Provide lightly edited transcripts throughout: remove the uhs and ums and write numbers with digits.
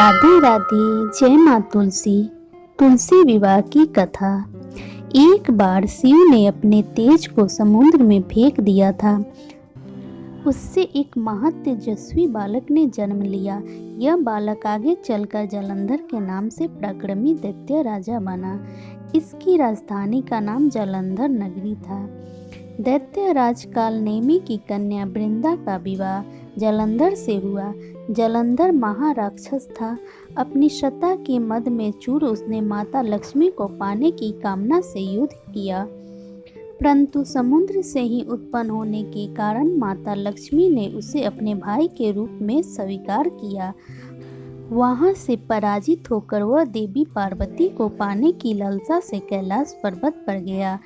राधे राधे। जय माँ तुलसी। तुलसी विवाह की कथा। एक बार शिव ने अपने तेज को समुद्र में फेंक दिया था। उससे एक महातेजस्वी बालक ने जन्म लिया। यह बालक आगे चलकर जालंधर के नाम से पराक्रमी दैत्य राजा बना। इसकी राजधानी का नाम जालंधर नगरी था। दैत्य राजकाल नेमि की कन्या वृंदा का विवाह जालंधर से हुआ। जालंधर महाराक्षस था। अपनी सत्ता के मद में चूर उसने माता लक्ष्मी को पाने की कामना से युद्ध किया, परंतु समुद्र से ही उत्पन्न होने के कारण माता लक्ष्मी ने उसे अपने भाई के रूप में स्वीकार किया। वहां से पराजित होकर वह देवी पार्वती को पाने की लालसा से कैलाश पर्वत पर गया।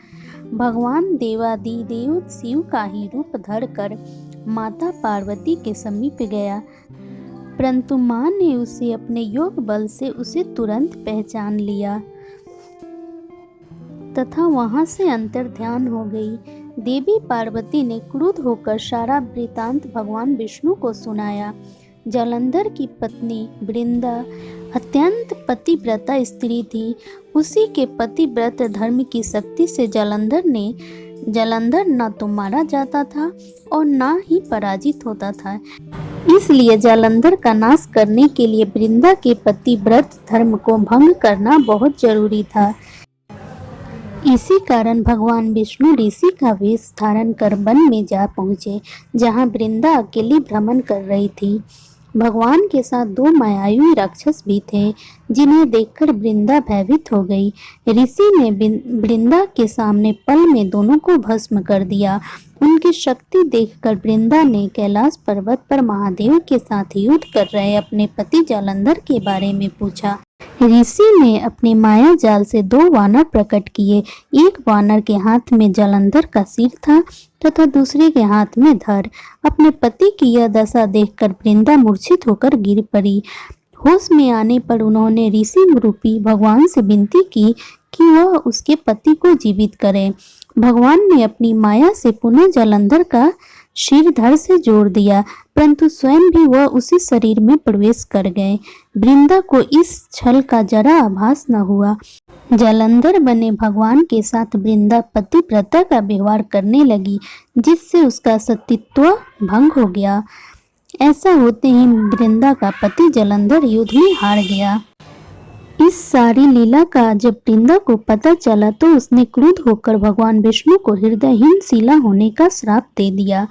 भगवान देवादिदेव शिव का ही रूप धरकर माता पार्वती के समीप गया, परंतु मां ने उसे अपने योग बल से उसे तुरंत पहचान लिया तथा वहां से अंतर्ध्यान हो गई। देवी पार्वती ने क्रुद्ध होकर सारा वृतांत भगवान विष्णु को सुनाया। जालंधर की पत्नी वृंदा अत्यंत पतिव्रता स्त्री थी। उसी के पतिव्रत धर्म की शक्ति से जालंधर न तो मारा जाता था और न ही पराजित होता था। इसलिए जालंधर का नाश करने के लिए वृंदा के पतिव्रत धर्म को भंग करना बहुत जरूरी था। इसी कारण भगवान विष्णु ऋषि का वेश धारण कर वन में जा पहुँचे, जहाँ वृंदा अकेली भ्रमण कर रही थी। भगवान के साथ दो मायावी राक्षस भी थे, जिन्हें देखकर वृंदा भयभीत हो गई। ऋषि ने वृंदा के सामने पल में दोनों को भस्म कर दिया। उनकी शक्ति देखकर वृंदा ने कैलाश पर्वत पर महादेव के साथ युद्ध कर रहे अपने पति जालंधर के बारे में पूछा। ऋषि ने अपने माया जाल से दो वानर प्रकट किए। एक वानर के हाथ में जालंधर का सिर था तथा दूसरे के हाथ में धड़। अपने पति की यह दशा देखकर वृंदा मूर्छित होकर गिर पड़ी। होश में आने पर उन्होंने ऋषि रूपी भगवान से विनती की कि वह उसके पति को जीवित करे। भगवान ने अपनी माया से पुनः जालंधर का सिर धड़ से जोड़ दिया, परंतु स्वयं भी वह उसी शरीर में प्रवेश कर गए। वृंदा को इस छल का जरा आभास न हुआ। जालंधर बने भगवान के साथ वृंदा पतिव्रता का व्यवहार करने लगी, जिससे उसका सतीत्व भंग हो गया। ऐसा होते ही वृंदा का पति जालंधर युद्ध में हार गया। इस सारी लीला का जब वृंदा को पता चला तो उसने क्रुद्ध होकर भगवान विष्णु को हृदयहीन शिला होने का श्राप दे दिया।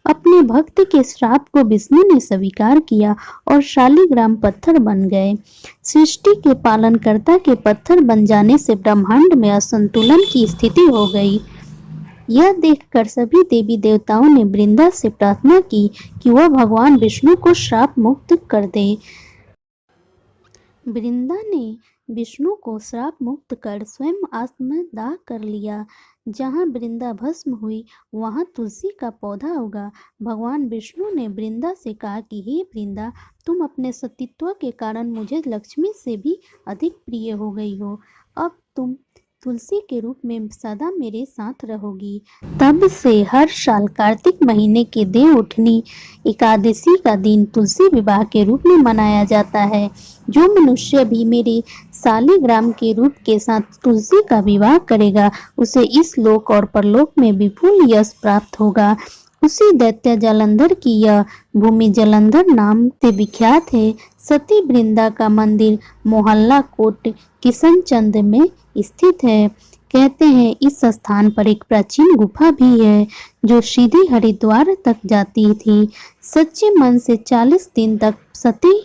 अपने भक्त के श्राप को विष्णु ने स्वीकार किया और शालिग्राम पत्थर बन गए। सृष्टि के पालनकर्ता के पत्थर बन जाने से ब्रह्मांड में असंतुलन की स्थिति हो गई। यह देखकर सभी देवी देवताओं ने वृंदा से प्रार्थना की कि वह भगवान विष्णु को श्राप मुक्त कर दे। वृंदा ने विष्णु को श्राप मुक्त कर स्वयं आत्मदाह कर लिया। जहाँ वृंदा भस्म हुई वहाँ तुलसी का पौधा उगा। भगवान विष्णु ने वृंदा से कहा कि हे वृंदा, तुम अपने सतीत्व के कारण मुझे लक्ष्मी से भी अधिक प्रिय हो गई हो। अब तुम तुलसी के रूप में सदा मेरे साथ रहोगी। तब से हर साल कार्तिक महीने के देव उठनी एकादशी का दिन तुलसी विवाह के रूप में मनाया जाता है। जो मनुष्य भी मेरे शालिग्राम के रूप के साथ तुलसी का विवाह करेगा, उसे इस लोक और परलोक में विपुल यश प्राप्त होगा। उसी दैत्य जालंधर की यह भूमि जालंधर नाम से विख्यात है। सती वृंदा का मंदिर मोहल्ला कोट किशनचंद में स्थित है। कहते हैं इस स्थान पर एक प्राचीन गुफा भी है जो सीधी हरिद्वार तक जाती थी। सच्चे मन से 40 दिन तक सती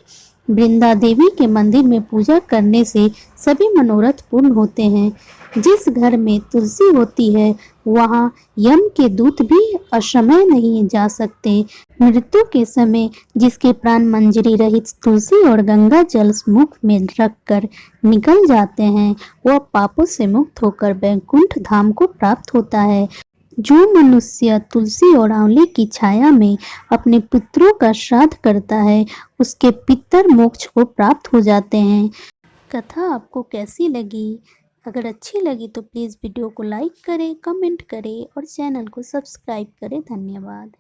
वृंदा देवी के मंदिर में पूजा करने से सभी मनोरथ पूर्ण होते हैं। जिस घर में तुलसी होती है वहाँ यम के दूत भी असमय नहीं जा सकते। मृत्यु के समय जिसके प्राण मंजरी रहित तुलसी और गंगा जल मुख में रखकर निकल जाते हैं, वह पापों से मुक्त होकर वैकुंठ धाम को प्राप्त होता है। जो मनुष्य तुलसी और आंवले की छाया में अपने पितरों का श्राद्ध करता है, उसके पितर मोक्ष को प्राप्त हो जाते हैं। कथा आपको कैसी लगी? अगर अच्छी लगी तो प्लीज़ वीडियो को लाइक करें, कमेंट करें और चैनल को सब्सक्राइब करें। धन्यवाद।